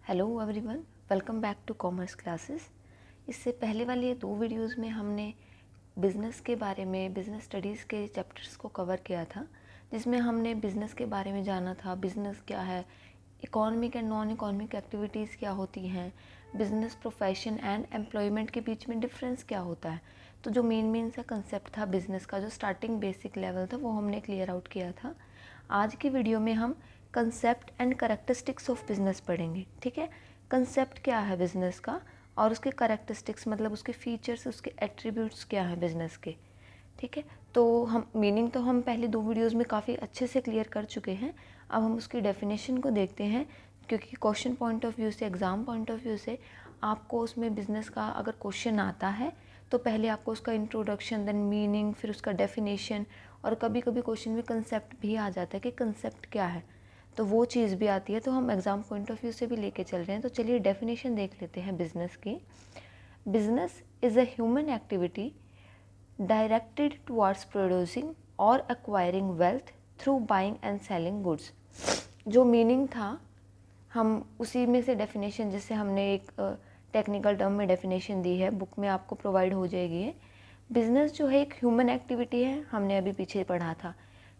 Hello everyone, welcome back to commerce classes. इससे पहले वाली ये 2 वीडियोस में हमने बिज़नेस के बारे में, बिज़नेस स्टडीज़ के चैप्टर्स को कवर किया था, जिसमें हमने बिज़नेस के बारे में जाना था। बिज़नेस क्या है, economic and non economic activities क्या होती हैं, बिज़नेस प्रोफेशन एंड एम्प्लॉयमेंट के बीच में डिफरेंस क्या होता है। तो जो मेन सा कंसेप्ट था बिज़नेस का, जो स्टार्टिंग बेसिक लेवल था, वो हमने क्लियर आउट किया था। आज की वीडियो में हम concept and characteristics of business पढ़ेंगे। ठीक है, कंसेप्ट क्या है बिज़नेस का और उसके करैक्टरिस्टिक्स मतलब उसके फीचर्स, उसके एट्रीब्यूट्स क्या हैं बिज़नेस के। ठीक है, तो हम मीनिंग तो हम पहले 2 वीडियोस में काफ़ी अच्छे से क्लियर कर चुके हैं। अब हम उसकी डेफिनेशन को देखते हैं, क्योंकि क्वेश्चन पॉइंट ऑफ व्यू से, एग्ज़ाम पॉइंट ऑफ व्यू से आपको उसमें बिज़नेस का अगर क्वेश्चन आता है तो पहले आपको उसका इंट्रोडक्शन, देन मीनिंग, फिर उसका डेफिनेशन, और कभी कभी क्वेश्चन में कंसेप्ट भी आ जाता है कि कंसेप्ट क्या है, तो वो चीज़ भी आती है। तो हम एग्ज़ाम पॉइंट ऑफ व्यू से भी लेके चल रहे हैं। तो चलिए डेफिनेशन देख लेते हैं बिज़नेस की। Business is a human activity directed towards producing or acquiring wealth through buying and selling goods। जो मीनिंग था हम उसी में से डेफिनेशन, जिससे हमने एक टेक्निकल टर्म में डेफिनेशन दी है, बुक में आपको प्रोवाइड हो जाएगी है। बिज़नेस जो है एक ह्यूमन एक्टिविटी है, हमने अभी पीछे पढ़ा था।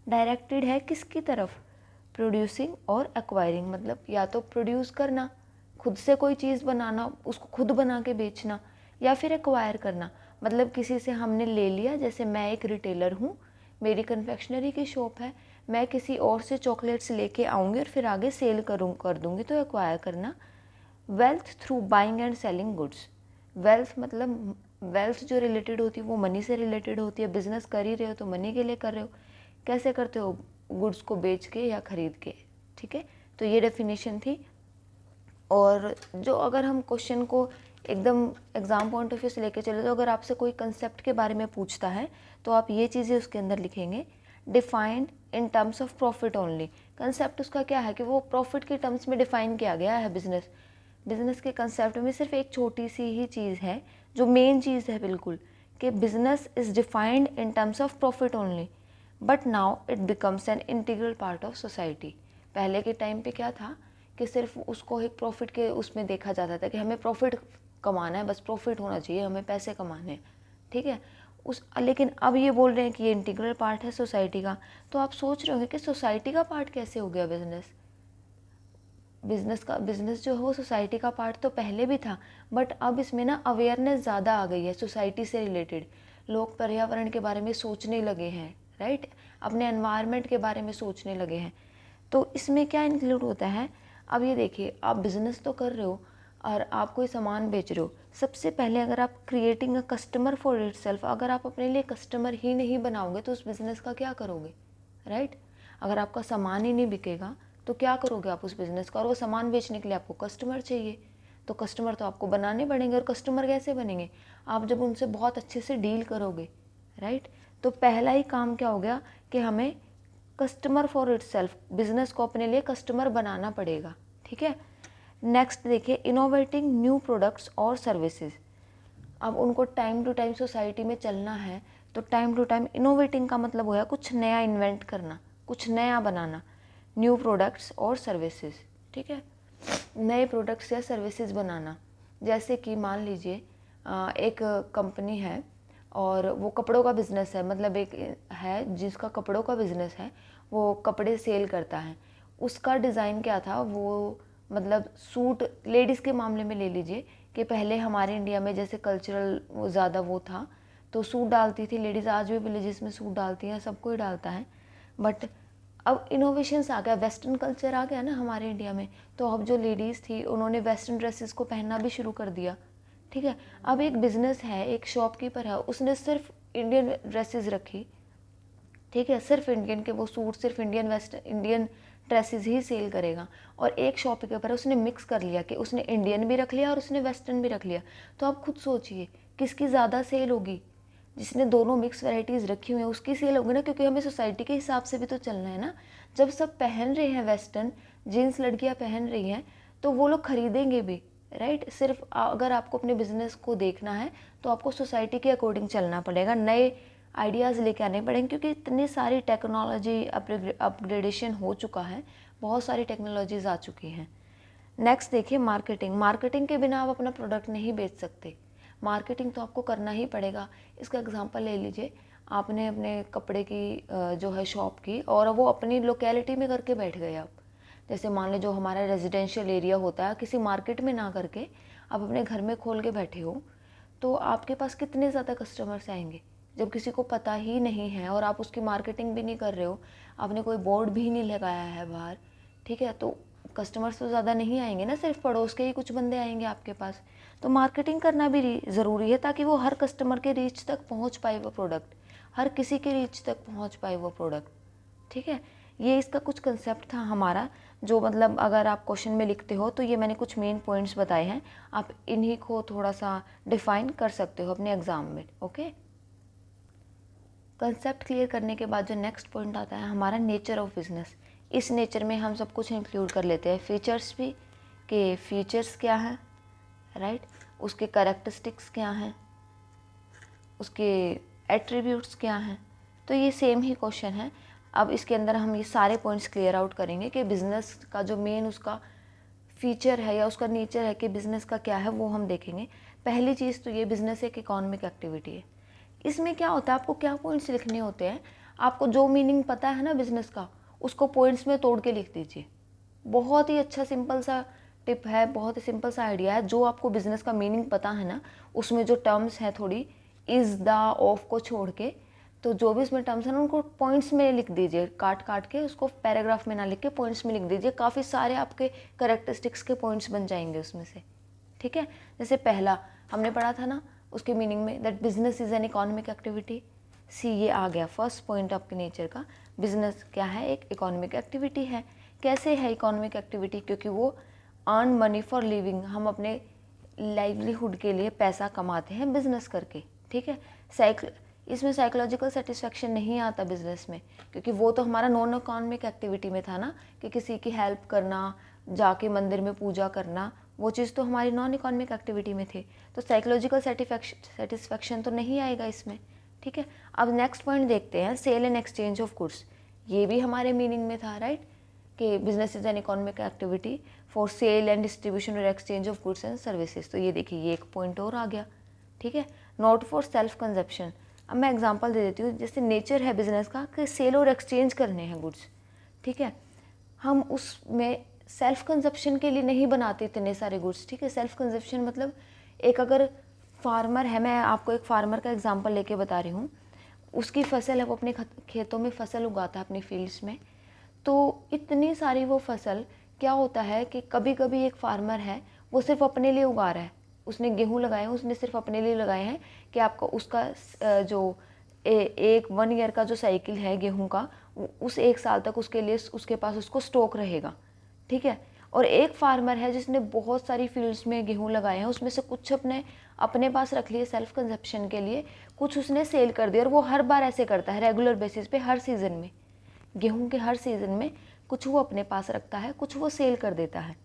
डायरेक्टेड है किसकी तरफ? प्रोड्यूसिंग और एक्वायरिंग, मतलब या तो प्रोड्यूस करना, खुद से कोई चीज़ बनाना, उसको खुद बना के बेचना, या फिर एक्वायर करना, मतलब किसी से हमने ले लिया। जैसे मैं एक रिटेलर हूँ, मेरी कन्फेक्शनरी की शॉप है, मैं किसी और से चॉकलेट्स लेके आऊँगी और फिर आगे सेल कर दूँगी, तो एक्वायर करना। Wealth through buying and selling goods. Wealth मतलब वेल्थ जो रिलेटेड होती है वो मनी से रिलेटेड होती है। बिजनेस कर ही रहे हो तो मनी के लिए कर रहे हो। कैसे करते हो? गुड्स को बेच के या खरीद के। ठीक है, तो ये डेफिनेशन थी। और जो अगर हम क्वेश्चन को एकदम एग्ज़ाम पॉइंट ऑफ व्यू से लेके चले, तो अगर आपसे कोई कंसेप्ट के बारे में पूछता है तो आप ये चीज़ें उसके अंदर लिखेंगे, defined in terms of profit only. Concept उसका क्या है कि वो प्रॉफिट के टर्म्स में डिफाइन किया गया है। बिज़नेस के कंसेप्ट में सिर्फ एक छोटी सी ही चीज़ है जो मेन चीज़ है बिल्कुल, कि business is defined in terms of profit only, but now it becomes an integral part of society. पहले के टाइम पे क्या था कि सिर्फ उसको एक प्रॉफिट के उसमें देखा जाता था कि हमें प्रॉफिट कमाना है, बस प्रॉफिट होना चाहिए, हमें पैसे कमाने हैं। ठीक है, लेकिन अब ये बोल रहे हैं कि ये इंटीग्रल पार्ट है सोसाइटी का। तो आप सोच रहे होंगे कि सोसाइटी का पार्ट कैसे हो गया बिजनेस? बिज़नेस जो है वो सोसाइटी का पार्ट तो पहले भी था, बट अब इसमें ना अवेयरनेस ज़्यादा आ गई है सोसाइटी से रिलेटेड। लोग पर्यावरण के बारे में सोचने लगे हैं, राइट, अपने एनवायरनमेंट के बारे में सोचने लगे हैं। तो इसमें क्या इंक्लूड होता है? अब ये देखिए, आप बिज़नेस तो कर रहे हो और आप कोई सामान बेच रहे हो। सबसे पहले अगर आप creating a customer for it self, अगर आप अपने लिए कस्टमर ही नहीं बनाओगे तो उस बिज़नेस का क्या करोगे, राइट? अगर आपका सामान ही नहीं बिकेगा तो क्या करोगे आप उस बिज़नेस का? और वो सामान बेचने के लिए आपको कस्टमर चाहिए, तो कस्टमर तो आपको बनाने पड़ेंगे। और कस्टमर कैसे बनेंगे? आप जब उनसे बहुत अच्छे से डील करोगे, राइट? तो पहला ही काम क्या हो गया कि हमें customer for it self, business को अपने लिए कस्टमर बनाना पड़ेगा। ठीक है, नेक्स्ट देखिए, इनोवेटिंग न्यू प्रोडक्ट्स और सर्विसेज। अब उनको टाइम टू टाइम सोसाइटी में चलना है, तो टाइम टू टाइम इनोवेटिंग का मतलब होया कुछ नया इन्वेंट करना, कुछ नया बनाना। न्यू प्रोडक्ट्स और सर्विसेज, ठीक है, नए प्रोडक्ट्स या सर्विसेज बनाना। जैसे कि मान लीजिए एक कंपनी है और वो कपड़ों का बिज़नेस है, मतलब एक है जिसका कपड़ों का बिज़नेस है, वो कपड़े सेल करता है। उसका डिज़ाइन क्या था, वो मतलब सूट, लेडीज़ के मामले में ले लीजिए कि पहले हमारे इंडिया में जैसे कल्चरल ज़्यादा वो था, तो सूट डालती थी लेडीज़। आज भी विलेजेस में सूट डालती हैं, सब कोई डालता है। बट अब इनोवेशंस आ गया, वेस्टर्न कल्चर आ गया ना हमारे इंडिया में, तो अब जो लेडीज़ थी उन्होंने वेस्टर्न ड्रेसेस को पहनना भी शुरू कर दिया। ठीक है, अब एक बिज़नेस है, एक शॉपकीपर है, उसने सिर्फ इंडियन ड्रेसेस रखी। ठीक है, सिर्फ इंडियन के वो सूट, सिर्फ इंडियन ड्रेसेस ही सेल करेगा। और एक शॉपकीपर है, उसने मिक्स कर लिया कि उसने इंडियन भी रख लिया और उसने वेस्टर्न भी रख लिया। तो आप खुद सोचिए किसकी ज़्यादा सेल होगी? जिसने दोनों मिक्स वैरायटीज़ रखी हुई हैं उसकी सेल होगी ना, क्योंकि हमें सोसाइटी के हिसाब से भी तो चलना है ना। जब सब पहन रहे हैं वेस्टर्न, जीन्स लड़कियां पहन रही हैं, तो वो लोग खरीदेंगे भी, राइट? सिर्फ अगर आपको अपने बिजनेस को देखना है तो आपको सोसाइटी के अकॉर्डिंग चलना पड़ेगा, नए आइडियाज़ लेके आने पड़ेंगे, क्योंकि इतनी सारी टेक्नोलॉजी अपग्रेडेशन हो चुका है, बहुत सारी टेक्नोलॉजीज़ आ चुकी हैं। नेक्स्ट देखिए मार्केटिंग। मार्केटिंग के बिना आप अपना प्रोडक्ट नहीं बेच सकते, मार्केटिंग तो आपको करना ही पड़ेगा। इसका एग्जांपल ले लीजिए, आपने अपने कपड़े की जो है शॉप की और वो अपनी लोकेलिटी में करके बैठ गए आप। जैसे मान लीजिए जो हमारा रेजिडेंशियल एरिया होता है, किसी मार्केट में ना करके आप अपने घर में खोल के बैठे हो, तो आपके पास कितने ज़्यादा कस्टमर्स आएंगे जब किसी को पता ही नहीं है और आप उसकी मार्केटिंग भी नहीं कर रहे हो, आपने कोई बोर्ड भी नहीं लगाया है बाहर, ठीक है, तो कस्टमर्स तो ज़्यादा नहीं आएंगे ना, सिर्फ पड़ोस के ही कुछ बंदे आएंगे आपके पास। तो मार्केटिंग करना भी ज़रूरी है ताकि वो हर कस्टमर के रीच तक पहुंच पाए वो प्रोडक्ट, हर किसी के रीच तक पहुंच पाए वो प्रोडक्ट, ठीक है। ये इसका कुछ कंसेप्ट था हमारा, जो मतलब अगर आप क्वेश्चन में लिखते हो तो ये मैंने कुछ मेन पॉइंट्स बताए हैं, आप इन्हीं को थोड़ा सा डिफाइन कर सकते हो अपने एग्ज़ाम में। ओके, कंसेप्ट क्लियर करने के बाद जो नेक्स्ट पॉइंट आता है हमारा नेचर ऑफ बिजनेस। इस नेचर में हम सब कुछ इंक्लूड कर लेते हैं, फीचर्स भी, कि फीचर्स क्या हैं, राइट, उसके कैरेक्टरिस्टिक्स क्या हैं, उसके एट्रीब्यूट्स क्या हैं। तो ये सेम ही क्वेश्चन है। अब इसके अंदर हम ये सारे पॉइंट्स क्लियर आउट करेंगे कि बिज़नेस का जो मेन उसका फीचर है या उसका नेचर है कि बिज़नेस का क्या है, वो हम देखेंगे। पहली चीज़ तो ये बिज़नेस एक इकोनॉमिक एक्टिविटी है। इसमें क्या होता है, आपको क्या पॉइंट्स लिखने होते हैं, आपको जो मीनिंग पता है ना बिज़नेस का, उसको पॉइंट्स में तोड़ के लिख दीजिए। बहुत ही अच्छा सिंपल सा टिप है, बहुत ही सिंपल सा आइडिया है। जो आपको बिज़नेस का मीनिंग पता है ना, उसमें जो टर्म्स हैं थोड़ी इज़ द ऑफ को छोड़ के, तो जो भी उसमें टर्म्स हैं ना उनको पॉइंट्स में लिख दीजिए, काट काट के उसको पैराग्राफ में ना लिख के पॉइंट्स में लिख दीजिए। काफ़ी सारे आपके कैरेक्टरिस्टिक्स के पॉइंट्स बन जाएंगे उसमें से, ठीक है। जैसे पहला हमने पढ़ा था ना, उसके मीनिंग में that business is an economic activity. See, ये आ गया फर्स्ट पॉइंट आपके नेचर का। बिजनेस क्या है, एक इकोनॉमिक एक्टिविटी है। कैसे है इकोनॉमिक एक्टिविटी, क्योंकि वो अर्न मनी फॉर लिविंग, हम अपने लाइवलीहुड के लिए पैसा कमाते हैं बिजनेस करके, ठीक है। इसमें साइकोलॉजिकल सेटिस्फेक्शन नहीं आता बिजनेस में, क्योंकि वो तो हमारा नॉन इकोनॉमिक एक्टिविटी में था ना, कि किसी की हेल्प करना, जाके मंदिर में पूजा करना, वो चीज़ तो हमारी नॉन इकोनॉमिक एक्टिविटी में थी। तो साइकोलॉजिकल सेटिस्फेक्शन तो नहीं आएगा इसमें, ठीक है। अब नेक्स्ट पॉइंट देखते हैं, sale and exchange of goods. ये भी हमारे मीनिंग में था, राइट, कि business is an economic activity for sale and distribution और exchange of goods and services. तो ये देखिए, ये एक पॉइंट और आ गया, ठीक है। Not for self consumption. अब मैं एग्जांपल दे देती हूँ, जैसे नेचर है बिजनेस का कि सेल और एक्सचेंज करने हैं गुड्स, ठीक है। हम उसमें सेल्फ कंजप्शन के लिए नहीं बनाते इतने सारे गुड्स, ठीक है। सेल्फ कंजप्शन मतलब एक अगर फार्मर है, मैं आपको एक फार्मर का एग्जांपल लेके बता रही हूँ, उसकी फसल है, वो अपने खेतों में फसल उगाता है अपनी फील्ड्स में, तो इतनी सारी वो फसल, क्या होता है कि कभी कभी एक फार्मर है वो सिर्फ अपने लिए उगा रहा है, उसने गेहूँ लगाए हैं, उसने सिर्फ अपने लिए लगाए हैं, कि आपको उसका जो एक 1 ईयर का जो साइकिल है गेहूँ का, उस 1 साल तक उसके लिए उसके पास उसको स्टॉक रहेगा, ठीक है। और एक फार्मर है जिसने बहुत सारी फील्ड्स में गेहूँ लगाए हैं, उसमें से कुछ अपने अपने पास रख लिए सेल्फ कंजप्शन के लिए, कुछ उसने सेल कर दिया, और वो हर बार ऐसे करता है रेगुलर बेसिस पे, हर सीज़न में, गेहूं के हर सीज़न में कुछ वो अपने पास रखता है, कुछ वो सेल कर देता है।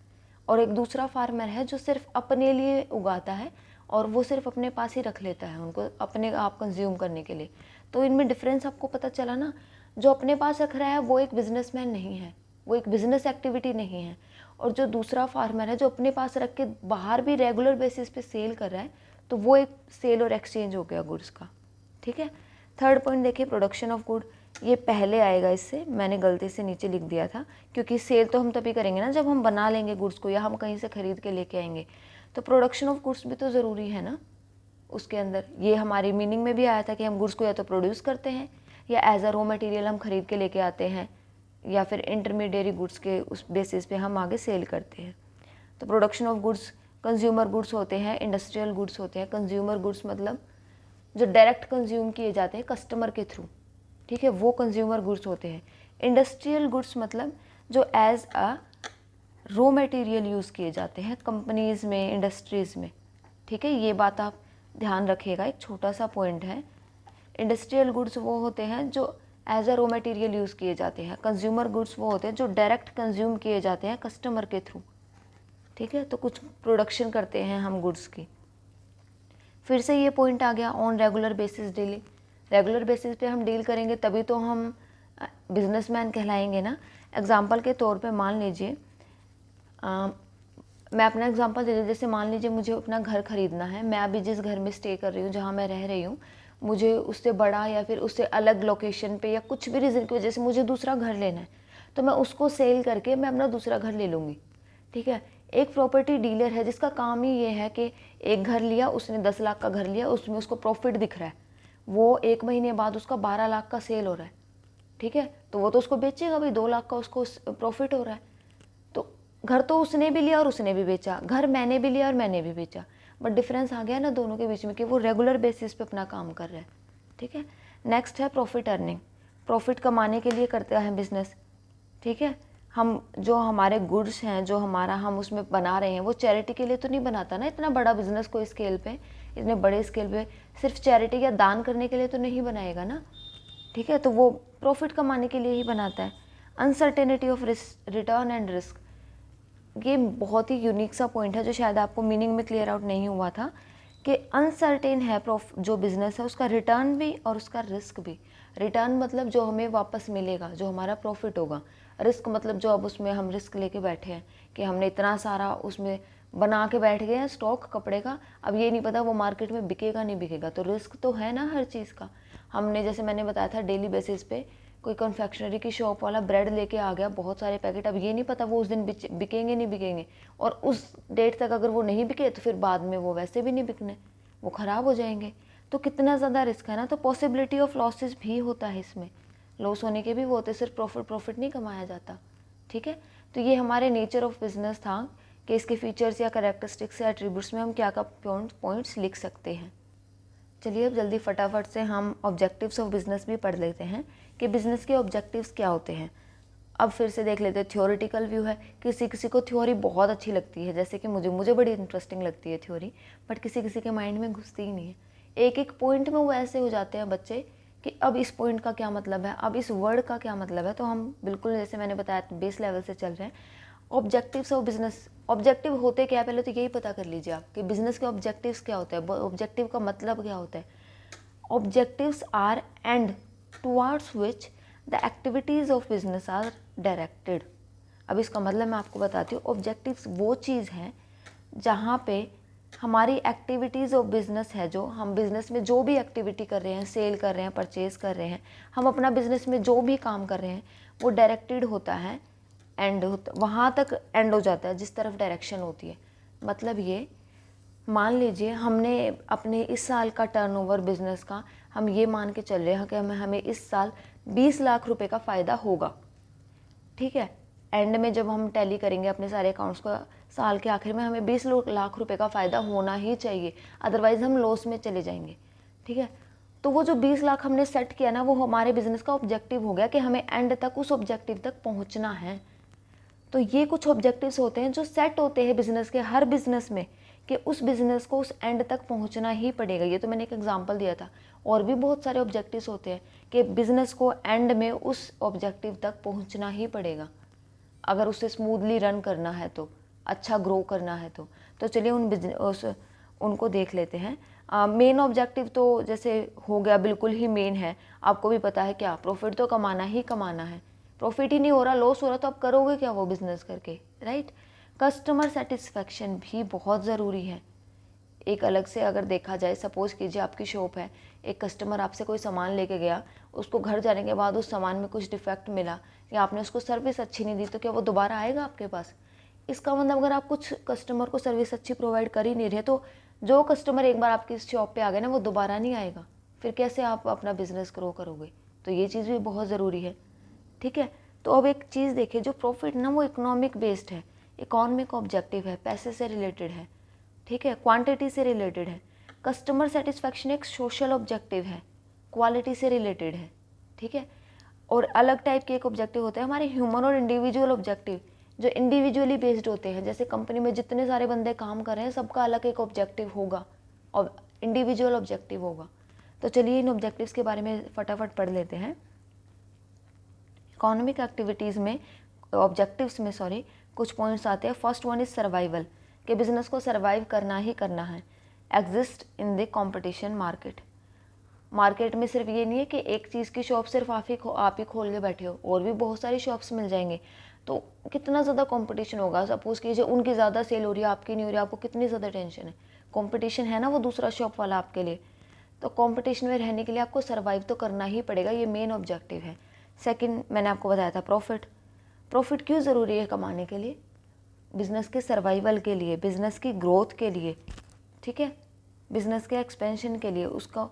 और एक दूसरा फार्मर है जो सिर्फ अपने लिए उगाता है और वो सिर्फ अपने पास ही रख लेता है उनको अपने आप कंज्यूम करने के लिए। तो इनमें डिफरेंस आपको पता चला ना, जो अपने पास रख रहा है वो एक बिजनेसमैन नहीं है, वो एक बिजनेस एक्टिविटी नहीं है। और जो दूसरा फार्मर है जो अपने पास रख के बाहर भी रेगुलर बेसिस पे सेल कर रहा है, तो वो एक सेल और एक्सचेंज हो गया गुड्स का, ठीक है। थर्ड पॉइंट देखिए, प्रोडक्शन ऑफ गुड। ये पहले आएगा, इससे मैंने गलती से नीचे लिख दिया था, क्योंकि सेल तो हम तभी करेंगे ना जब हम बना लेंगे गुड्स को या हम कहीं से ख़रीद के लेके आएंगे। तो प्रोडक्शन ऑफ गुड्स भी तो ज़रूरी है ना उसके अंदर। ये हमारी मीनिंग में भी आया था कि हम गुड्स को या तो प्रोड्यूस करते हैं या एज अ रॉ मटेरियल हम खरीद के लेके आते हैं, या फिर इंटरमीडिएट गुड्स के उस बेसिस पे हम आगे सेल करते हैं। तो production of goods, consumer goods होते हैं, इंडस्ट्रियल गुड्स होते हैं। कंज्यूमर गुड्स मतलब जो डायरेक्ट कंज्यूम किए जाते हैं कस्टमर के थ्रू, ठीक है, वो कंज्यूमर गुड्स होते हैं। इंडस्ट्रियल गुड्स मतलब जो as a raw material use किए जाते हैं कंपनीज़ में, इंडस्ट्रीज़ में, ठीक है। ये बात आप ध्यान रखिएगा, एक छोटा सा पॉइंट है। इंडस्ट्रियल गुड्स वो होते हैं जो as a raw material use किए जाते हैं, कंज्यूमर गुड्स वो होते हैं जो डायरेक्ट कंज्यूम किए जाते हैं कस्टमर के थ्रू, ठीक है। तो कुछ प्रोडक्शन करते हैं हम गुड्स की। फिर से ये पॉइंट आ गया, on regular basis dealing. Regular basis पे हम डील करेंगे तभी तो हम बिजनेसमैन कहलाएंगे ना। एग्जांपल के तौर पे मान लीजिए मैं अपना एग्जांपल दे दूँ, जैसे मान लीजिए मुझे अपना घर खरीदना है, मैं अभी जिस घर में स्टे कर रही हूँ, जहाँ मैं रह रही हूँ, मुझे उससे बड़ा या फिर उससे अलग लोकेशन पे या कुछ भी रीज़न की वजह से मुझे दूसरा घर लेना है, तो मैं उसको सेल करके मैं अपना दूसरा घर ले लूँगी। ठीक है, एक प्रॉपर्टी डीलर है जिसका काम ही ये है कि एक घर लिया उसने, 10 लाख का घर लिया, उसमें उसको प्रॉफिट दिख रहा है, वो 1 महीने बाद उसका 12 लाख का सेल हो रहा है। ठीक है, तो वो तो उसको बेचेगा भाई, 2 लाख का उसको प्रॉफिट हो रहा है। तो घर तो उसने भी लिया और उसने भी बेचा, घर मैंने भी लिया और मैंने भी बेचा, बट डिफरेंस आ गया ना दोनों के बीच में कि वो रेगुलर बेसिस पे अपना काम कर रहा है। ठीक है, नेक्स्ट है प्रॉफिट अर्निंग। प्रॉफिट कमाने के लिए करते हैं बिजनेस। ठीक है, हम जो हमारे गुड्स हैं, जो हमारा हम उसमें बना रहे हैं, वो चैरिटी के लिए तो नहीं बनाता ना। इतना बड़ा बिजनेस कोई स्केल पे, इतने बड़े स्केल पे सिर्फ चैरिटी या दान करने के लिए तो नहीं बनाएगा ना। ठीक है, तो वो प्रॉफिट कमाने के लिए ही बनाता है। Uncertainty of return and risk, ये बहुत ही यूनिक सा पॉइंट है जो शायद आपको मीनिंग में क्लियर आउट नहीं हुआ था कि अनसर्टेन है जो बिज़नेस है, उसका रिटर्न भी और उसका रिस्क भी। रिटर्न मतलब जो हमें वापस मिलेगा, जो हमारा प्रॉफिट होगा। रिस्क मतलब जो अब उसमें हम रिस्क लेके बैठे हैं कि हमने इतना सारा उसमें बना के बैठ गए हैं स्टॉक कपड़े का, अब ये नहीं पता वो मार्केट में बिकेगा नहीं बिकेगा, तो रिस्क तो है ना हर चीज़ का। हमने जैसे मैंने बताया था डेली बेसिस पे कोई कन्फेक्शनरी की शॉप वाला ब्रेड लेके आ गया बहुत सारे पैकेट, अब ये नहीं पता वो उस दिन बिकेंगे नहीं बिकेंगे, और उस डेट तक अगर वो नहीं बिके तो फिर बाद में वो वैसे भी नहीं बिकने, वो ख़राब हो जाएंगे। तो कितना ज़्यादा रिस्क है ना। तो पॉसिबिलिटी ऑफ लॉसेस भी होता है इसमें, लॉस होने के भी वो होते, सिर्फ प्रॉफिट नहीं कमाया जाता। ठीक है, तो ये हमारे नेचर ऑफ बिजनेस था कि इसके फीचर्स या करेक्टरिस्टिक्स या एट्रीब्यूट्स में हम क्या क्या पॉइंट्स लिख सकते हैं। चलिए अब जल्दी फटाफट से हम ऑब्जेक्टिव्स ऑफ बिज़नेस भी पढ़ लेते हैं कि बिज़नेस के ऑब्जेक्टिव्स क्या होते हैं। अब फिर से देख लेते हैं, थ्योरेटिकल व्यू है। किसी किसी को थ्योरी बहुत अच्छी लगती है, जैसे कि मुझे बड़ी इंटरेस्टिंग लगती है थ्योरी, बट किसी किसी के माइंड में घुसती ही नहीं है। एक एक पॉइंट में वो ऐसे हो जाते हैं बच्चे कि अब इस पॉइंट का क्या मतलब है, अब इस वर्ड का क्या मतलब है। तो हम बिल्कुल जैसे मैंने बताया बेस लेवल से चल रहे हैं। ऑब्जेक्टिव्स ऑफ बिजनेस, ऑब्जेक्टिव होते क्या है पहले तो यही पता कर लीजिए आप कि बिजनेस के ऑब्जेक्टिव्स क्या होते हैं, ऑब्जेक्टिव का मतलब क्या होता है। Objectives are end towards which the activities of business are directed. अब इसका मतलब मैं आपको बताती हूँ। ऑब्जेक्टिव्स वो चीज़ है जहाँ पे हमारी एक्टिविटीज़ ऑफ बिजनेस है, जो हम बिजनेस में जो भी एक्टिविटी कर रहे हैं, सेल कर रहे हैं, परचेज कर रहे हैं, हम अपना बिजनेस में जो भी काम कर रहे हैं वो डायरेक्टेड होता है, एंड वहाँ तक एंड हो जाता है जिस तरफ डायरेक्शन होती है। मतलब ये मान लीजिए हमने अपने इस साल का टर्नओवर बिजनेस का हम ये मान के चल रहे हैं कि हमें इस साल 20 लाख रुपए का फ़ायदा होगा। ठीक है, एंड में जब हम टैली करेंगे अपने सारे अकाउंट्स को, साल के आखिर में हमें 20 लाख रुपए का फ़ायदा होना ही चाहिए, अदरवाइज़ हम लॉस में चले जाएंगे। ठीक है, तो वो जो 20 लाख हमने सेट किया ना, वो हमारे बिजनेस का ऑब्जेक्टिव हो गया कि हमें एंड तक उस ऑब्जेक्टिव तक पहुंचना है। तो ये कुछ ऑब्जेक्टिव्स होते हैं जो सेट होते हैं बिजनेस के, हर बिजनेस में, कि उस बिजनेस को उस एंड तक पहुंचना ही पड़ेगा। ये तो मैंने एक एग्जांपल दिया था, और भी बहुत सारे ऑब्जेक्टिव्स होते हैं कि बिजनेस को एंड में उस ऑब्जेक्टिव तक पहुंचना ही पड़ेगा अगर उसे स्मूथली रन करना है, तो अच्छा ग्रो करना है। तो चलिए उनको देख लेते हैं। मेन ऑब्जेक्टिव तो जैसे हो गया, बिल्कुल ही मेन है, आपको भी पता है क्या, प्रॉफिट तो कमाना ही कमाना है। प्रॉफिट ही नहीं हो रहा, लॉस हो रहा, तो आप करोगे क्या वो बिजनेस करके, राइट। कस्टमर सेटिस्फेक्शन भी बहुत ज़रूरी है। एक अलग से अगर देखा जाए, सपोज कीजिए आपकी शॉप है, एक कस्टमर आपसे कोई सामान लेके गया, उसको घर जाने के बाद उस सामान में कुछ डिफेक्ट मिला या आपने उसको सर्विस अच्छी नहीं दी, तो क्या वो दोबारा आएगा आपके पास? इसका मतलब अगर आप कुछ कस्टमर को सर्विस अच्छी प्रोवाइड कर ही नहीं रहे, तो जो कस्टमर एक बार आपकी शॉप पे आ गए ना, वो दोबारा नहीं आएगा, फिर कैसे आप अपना बिजनेस ग्रो करोगे? तो ये चीज़ भी बहुत ज़रूरी है। ठीक है, तो अब एक चीज़ देखिए, जो प्रॉफिट ना वो इकोनॉमिक बेस्ड है, इकोनॉमिक ऑब्जेक्टिव है, पैसे से रिलेटेड है। ठीक है, क्वांटिटी से रिलेटेड है। कस्टमर सेटिस्फैक्शन एक सोशल ऑब्जेक्टिव है, क्वालिटी से रिलेटेड है। ठीक है, और अलग टाइप के एक ऑब्जेक्टिव होते हैं हमारे ह्यूमन और इंडिविजुअल ऑब्जेक्टिव, जो इंडिविजुअली बेस्ड होते हैं। जैसे कंपनी में जितने सारे बंदे काम कर रहे हैं, सबका अलग एक ऑब्जेक्टिव होगा और इंडिविजुअल ऑब्जेक्टिव होगा। तो चलिए इन ऑब्जेक्टिव्स के बारे में फटाफट पढ़ लेते हैं। इकोनॉमिक एक्टिविटीज़ में, ऑब्जेक्टिव्स में सॉरी, कुछ पॉइंट्स आते हैं। फर्स्ट वन इज सर्वाइवल, कि बिजनेस को सर्वाइव करना ही करना है। Exist in the competition market, market में सिर्फ ये नहीं है कि एक चीज़ की शॉप सिर्फ आप ही खोल के बैठे हो, और भी बहुत सारी शॉप्स मिल जाएंगे। तो कितना ज़्यादा कंपटीशन होगा। सपोज़ कीजिए उनकी ज़्यादा सेल हो रही है, आपकी नहीं हो रही है, आपको कितनी ज़्यादा टेंशन है। कंपटीशन है ना वो दूसरा शॉप वाला आपके लिए। तो कंपटीशन में रहने के लिए आपको सर्वाइव तो करना ही पड़ेगा, ये मेन ऑब्जेक्टिव है। सेकंड मैंने आपको बताया था प्रॉफिट। प्रॉफिट क्यों ज़रूरी है कमाने के लिए? बिज़नेस के सर्वाइवल के लिए, बिज़नेस की ग्रोथ के लिए, ठीक है, बिज़नेस के एक्सपेंशन के लिए, उसको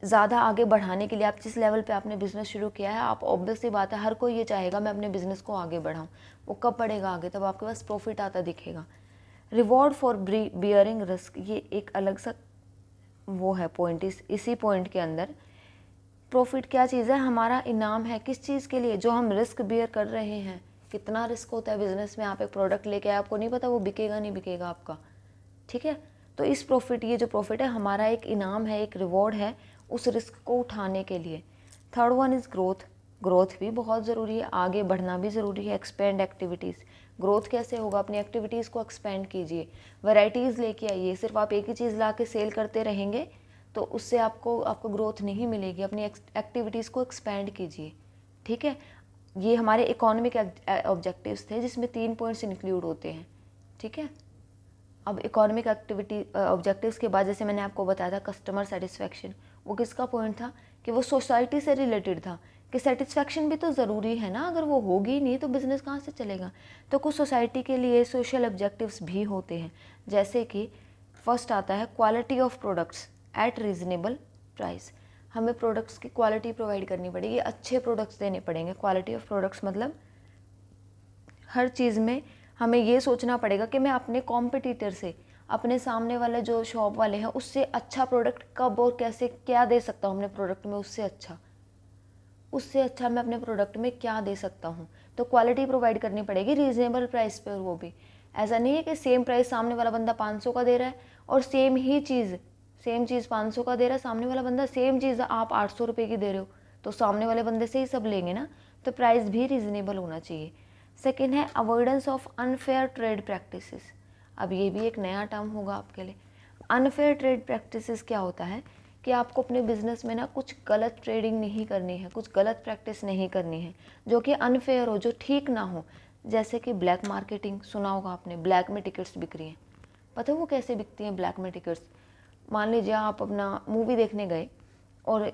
ज़्यादा आगे बढ़ाने के लिए। आप जिस लेवल पे आपने बिज़नेस शुरू किया है, आप ऑब्वियस सी बात है हर कोई ये चाहेगा मैं अपने बिज़नेस को आगे बढ़ाऊँ। वो कब बढ़ेगा आगे? तब आपके पास प्रॉफिट आता दिखेगा। रिवॉर्ड फॉर बियरिंग रिस्क, ये एक अलग सा वो है पॉइंट। इसी पॉइंट के अंदर प्रॉफिट क्या चीज़ है? हमारा इनाम है। किस चीज़ के लिए? जो हम रिस्क बियर कर रहे हैं। कितना रिस्क होता है बिजनेस में? आप एक प्रोडक्ट लेके आए, आपको नहीं पता वो बिकेगा नहीं बिकेगा आपका, ठीक है। तो इस प्रॉफिट, ये जो प्रॉफिट है हमारा एक इनाम है, एक रिवॉर्ड है उस रिस्क को उठाने के लिए। Third one is growth. Growth भी बहुत ज़रूरी है, आगे बढ़ना भी ज़रूरी है। Expand activities. ग्रोथ कैसे होगा? अपनी एक्टिविटीज़ को एक्सपेंड कीजिए, वैरायटीज़ लेके आइए। सिर्फ आप एक ही चीज़ ला के सेल करते रहेंगे तो उससे आपको ग्रोथ नहीं मिलेगी। अपनी एक्टिविटीज़ को एक्सपेंड कीजिए, ठीक है। ये हमारे इकोनॉमिक ऑब्जेक्टिव्स थे जिसमें 3 पॉइंट्स इंक्लूड होते हैं, ठीक है। अब इकोनॉमिक एक्टिविटी ऑब्जेक्टिव्स के बाद जैसे मैंने आपको बताया था कस्टमर सेटिस्फेक्शन, वो किसका पॉइंट था? कि वो सोसाइटी से रिलेटेड था, कि सेटिस्फेक्शन भी तो ज़रूरी है ना। अगर वो होगी नहीं तो बिज़नेस कहाँ से चलेगा। तो कुछ सोसाइटी के लिए सोशल ऑब्जेक्टिव्स भी होते हैं, जैसे कि फर्स्ट आता है quality of products at reasonable price. हमें प्रोडक्ट्स की क्वालिटी प्रोवाइड करनी पड़ेगी, अच्छे प्रोडक्ट्स देने पड़ेंगे। क्वालिटी ऑफ प्रोडक्ट्स मतलब हर चीज़ में हमें ये सोचना पड़ेगा कि मैं अपने कॉम्पिटिटर से, अपने सामने वाले जो शॉप वाले हैं उससे अच्छा प्रोडक्ट कब और कैसे क्या दे सकता हूँ अपने प्रोडक्ट में, उससे अच्छा मैं अपने प्रोडक्ट में क्या दे सकता हूँ। तो क्वालिटी प्रोवाइड करनी पड़ेगी रीज़नेबल प्राइस पे। और वो भी ऐसा नहीं है कि सेम प्राइस सामने वाला बंदा 500 का दे रहा है और सेम चीज़ 500 का दे रहा है, सामने वाला बंदा सेम चीज़ आप 800 रुपये की दे रहे हो, तो सामने वाले बंदे से ही सब लेंगे ना। तो प्राइस भी रीज़नेबल होना चाहिए। सेकेंड है avoidance of unfair trade practices. अब ये भी एक नया टर्म होगा आपके लिए। अनफेयर ट्रेड प्रैक्टिसेस क्या होता है? कि आपको अपने बिजनेस में ना कुछ गलत ट्रेडिंग नहीं करनी है, कुछ गलत प्रैक्टिस नहीं करनी है जो कि अनफेयर हो, जो ठीक ना हो। जैसे कि ब्लैक मार्केटिंग, सुना होगा आपने, ब्लैक में टिकट्स बिक रही हैं। पता है वो कैसे बिकती हैं ब्लैक में टिकट्स? मान लीजिए आप अपना मूवी देखने गए और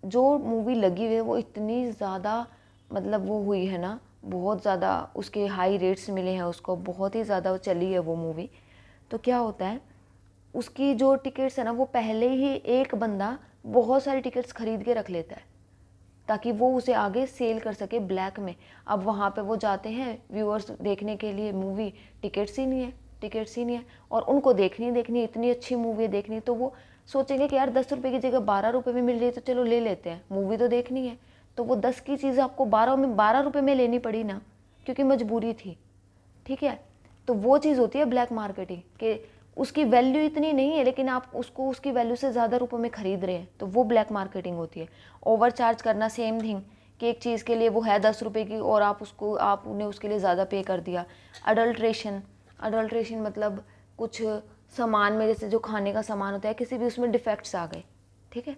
जो मूवी लगी हुई है वो इतनी ज़्यादा मतलब वो हुई है ना, बहुत ज़्यादा उसके हाई रेट्स मिले हैं उसको, बहुत ही ज़्यादा चली है वो मूवी। तो क्या होता है, उसकी जो टिकट्स है ना वो पहले ही एक बंदा बहुत सारी टिकट्स खरीद के रख लेता है ताकि वो उसे आगे सेल कर सके ब्लैक में। अब वहाँ पे वो जाते हैं व्यूअर्स देखने के लिए मूवी, टिकट्स ही नहीं है और उनको देखनी इतनी अच्छी मूवी है देखनी, तो वो सोचेंगे कि यार 10 रुपये की जगह 12 रुपये में मिल रही है तो चलो ले लेते हैं, मूवी तो देखनी है। तो वो 10 की चीज़ आपको 12 रुपये में लेनी पड़ी ना, क्योंकि मजबूरी थी, ठीक है। तो वो चीज़ होती है ब्लैक मार्केटिंग, कि उसकी वैल्यू इतनी नहीं है लेकिन आप उसको उसकी वैल्यू से ज़्यादा रुपए में ख़रीद रहे हैं, तो वो ब्लैक मार्केटिंग होती है। ओवर चार्ज करना, सेम थिंग, कि एक चीज़ के लिए वो है 10 रुपये की और आपने उसके लिए ज़्यादा पे कर दिया। अडल्ट्रेशन मतलब कुछ सामान में, जैसे जो खाने का सामान होता है, किसी भी उसमें डिफेक्ट्स आ गए, ठीक है।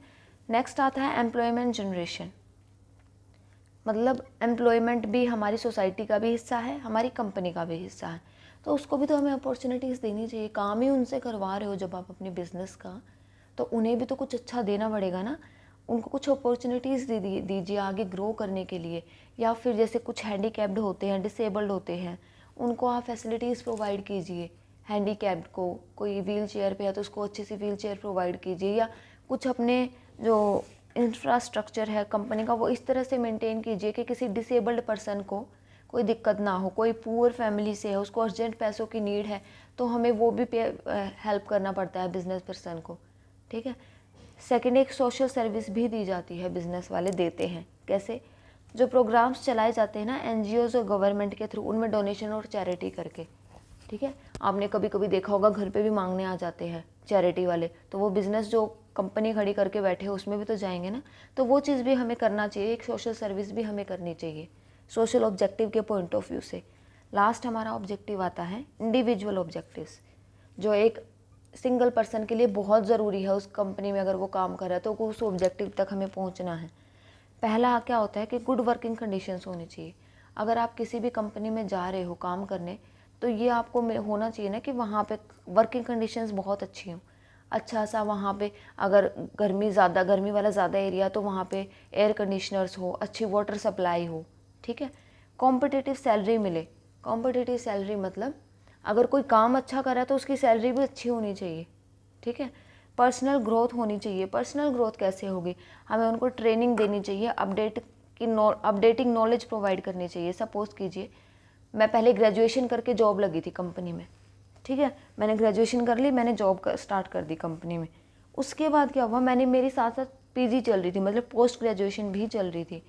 नेक्स्ट आता है एम्प्लॉयमेंट जनरेशन। मतलब एम्प्लॉयमेंट भी हमारी सोसाइटी का भी हिस्सा है, हमारी कंपनी का भी हिस्सा है, तो उसको भी तो हमें अपॉर्चुनिटीज़ देनी चाहिए। काम ही उनसे करवा रहे हो जब आप अपने बिज़नेस का, तो उन्हें भी तो कुछ अच्छा देना पड़ेगा ना। उनको कुछ अपॉर्चुनिटीज़ दीजिए आगे ग्रो करने के लिए। या फिर जैसे कुछ हैंडीकैप्ड होते हैं, डिसेबल्ड होते हैं, उनको आप फैसिलिटीज़ प्रोवाइड कीजिए। हैंडीकैप्ड को कोई व्हील चेयर पर है तो उसको अच्छी सी व्हील चेयर प्रोवाइड कीजिए, या कुछ अपने जो इंफ्रास्ट्रक्चर है कंपनी का वो इस तरह से मेंटेन कीजिए कि किसी डिसेबल्ड पर्सन को कोई दिक्कत ना हो। कोई पुअर फैमिली से है, उसको अर्जेंट पैसों की नीड है, तो हमें वो भी हेल्प करना पड़ता है बिजनेस पर्सन को, ठीक है। सेकेंड, एक सोशल सर्विस भी दी जाती है, बिजनेस वाले देते हैं। कैसे? जो प्रोग्राम्स चलाए जाते हैं ना NGOs और गवर्नमेंट के थ्रू, उनमें डोनेशन और चैरिटी करके, ठीक है। आपने कभी कभी देखा होगा घर पे भी मांगने आ जाते हैं चैरिटी वाले, तो वो बिज़नेस जो कंपनी खड़ी करके बैठे हो उसमें भी तो जाएंगे ना। तो वो चीज़ भी हमें करना चाहिए, एक सोशल सर्विस भी हमें करनी चाहिए सोशल ऑब्जेक्टिव के पॉइंट ऑफ व्यू से। लास्ट हमारा ऑब्जेक्टिव आता है इंडिविजुअल ऑब्जेक्टिव्स, जो एक सिंगल पर्सन के लिए बहुत ज़रूरी है। उस कंपनी में अगर वो काम कर रहा है तो उस ऑब्जेक्टिव तक हमें पहुँचना है। पहला क्या होता है कि गुड वर्किंग कंडीशंस होनी चाहिए। अगर आप किसी भी कंपनी में जा रहे हो काम करने, तो ये आपको होना चाहिए ना कि वहाँ पे वर्किंग कंडीशंस बहुत अच्छी हों। अच्छा सा वहाँ पे अगर गर्मी वाला ज़्यादा एरिया, तो वहाँ पे एयर कंडीशनर्स हो, अच्छी वाटर सप्लाई हो, ठीक है। कॉम्पिटिटिव सैलरी मिले। कॉम्पिटिटिव सैलरी मतलब अगर कोई काम अच्छा कर रहा है तो उसकी सैलरी भी अच्छी होनी चाहिए, ठीक है। पर्सनल ग्रोथ होनी चाहिए। पर्सनल ग्रोथ कैसे होगी? हमें उनको ट्रेनिंग देनी चाहिए, अपडेटिंग नॉलेज प्रोवाइड करनी चाहिए। सपोज कीजिए मैं पहले ग्रेजुएशन करके जॉब लगी थी कंपनी में, ठीक है। मैंने ग्रेजुएशन कर ली, मैंने जॉब स्टार्ट कर दी कंपनी में। उसके बाद क्या हुआ, मेरी साथ साथ पीजी चल रही थी, मतलब पोस्ट ग्रेजुएशन भी चल रही थी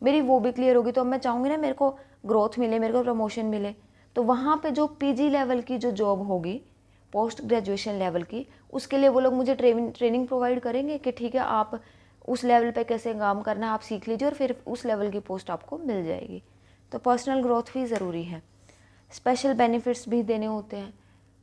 मेरी, वो भी क्लियर होगी। तो अब मैं चाहूँगी ना मेरे को ग्रोथ मिले, मेरे को प्रमोशन मिले। तो वहाँ पे जो पीजी लेवल की जो जॉब होगी, पोस्ट ग्रेजुएशन लेवल की, उसके लिए वो लोग मुझे ट्रेनिंग प्रोवाइड करेंगे कि ठीक है आप उस लेवल पे कैसे काम करना है आप सीख लीजिए और फिर उस लेवल की पोस्ट आपको मिल जाएगी। तो पर्सनल ग्रोथ भी ज़रूरी है। स्पेशल बेनिफिट्स भी देने होते हैं।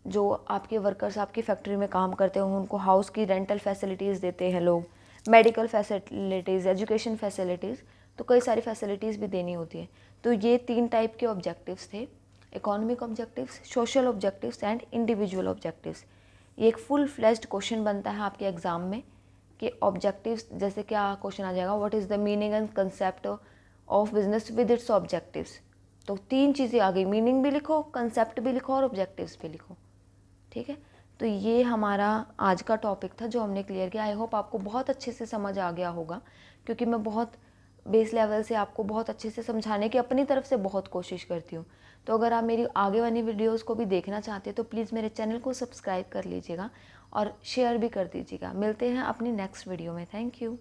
जो आपके वर्कर्स आपकी फैक्ट्री में काम करते हो उनको हाउस की रेंटल फैसिलिटीज़ देते हैं लोग, मेडिकल फैसिलिटीज़, एजुकेशन फैसिलिटीज़, तो कई सारी फैसिलिटीज़ भी देनी होती है। तो ये 3 टाइप के ऑब्जेक्टिव्स थे, economic objectives, social objectives and individual objectives. ये एक फुल फ्लेज्ड क्वेश्चन बनता है आपके एग्ज़ाम में कि ऑब्जेक्टिव्स, जैसे क्या क्वेश्चन आ जाएगा, what is the meaning and concept of business with its objectives. तो 3 चीज़ें आ गई, मीनिंग भी लिखो, कंसेप्ट भी लिखो और ऑब्जेक्टिव्स भी लिखो, ठीक है। तो ये हमारा आज का टॉपिक था जो हमने क्लियर किया। आई होप आपको बहुत अच्छे से समझ आ गया होगा, क्योंकि मैं बहुत बेस लेवल से आपको बहुत अच्छे से समझाने की अपनी तरफ से बहुत कोशिश करती हूँ। तो अगर आप मेरी आगे वाली वीडियोस को भी देखना चाहते हैं तो प्लीज़ मेरे चैनल को सब्सक्राइब कर लीजिएगा और शेयर भी कर दीजिएगा। मिलते हैं अपनी नेक्स्ट वीडियो में। Thank you.